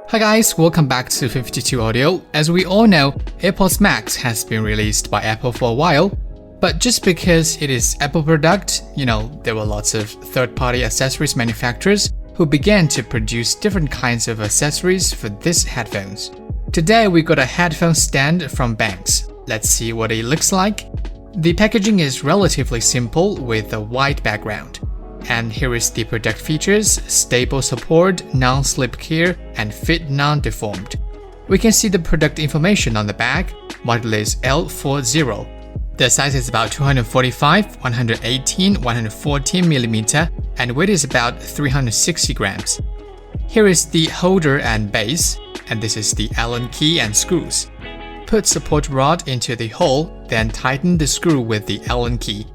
Hi guys, welcome back to 52 Audio. As we all know, AirPods Max has been released by Apple for a while, but just because it is Apple product, there were lots of third-party accessories manufacturers who began to produce different kinds of accessories for these headphones. Today we got a headphone stand from Benks. Let's see what it looks like. The packaging is relatively simple with a white background. And here is the product features: stable support, non-slip care, and fit non-deformed. We can see the product information on the back. Model is L40. The size is about 245, 118, 114mm, and weight is about 360 grams. Here is the holder and base, and this is the Allen key and screws. Put support rod into the hole, then tighten the screw with the Allen key.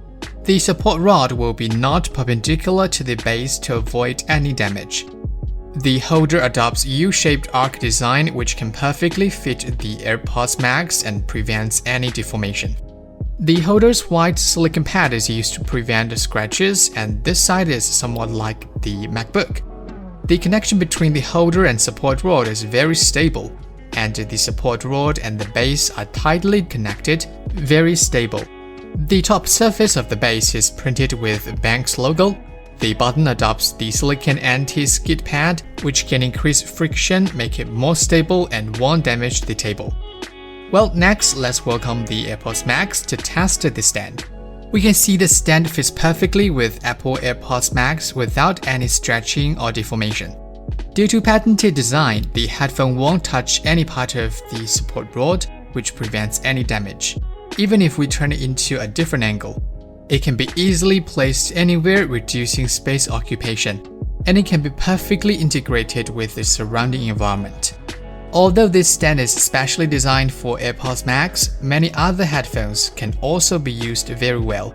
The support rod will be not perpendicular to the base to avoid any damage. The holder adopts U-shaped arc design which can perfectly fit the AirPods Max and prevents any deformation. The holder's white silicone pad is used to prevent scratches, and this side is somewhat like the MacBook. The connection between the holder and support rod is very stable, and the support rod and the base are tightly connected, very stable. The top surface of the base is printed with Benks logo. The button adopts the silicone anti-skid pad, which can increase friction, make it more stable, and won't damage the table. Well, next, let's welcome the AirPods Max to test the stand. We can see the stand fits perfectly with Apple AirPods Max without any stretching or deformation. Due to patented design, the headphone won't touch any part of the support rod, which prevents any damage. Even if we turn it into a different angle, it can be easily placed anywhere, reducing space occupation, and it can be perfectly integrated with the surrounding environment. Although this stand is specially designed for AirPods Max, many other headphones can also be used very well.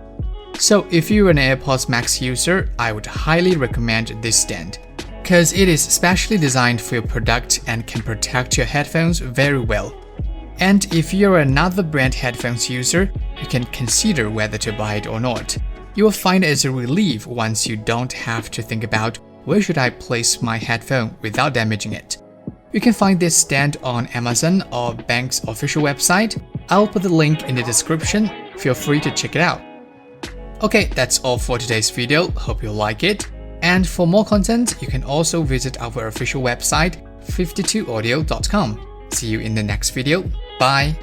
So if you're an AirPods Max user, I would highly recommend this stand, because it is specially designed for your product and can protect your headphones very well. And if you're another brand headphones user, you can consider whether to buy it or not. You will find it as a relief once you don't have to think about where should I place my headphone without damaging it. You can find this stand on Amazon or Benks' official website. I'll put the link in the description. Feel free to check it out. Okay, that's all for today's video. Hope you like it. And for more content, you can also visit our official website, 52audio.com. See you in the next video. Bye!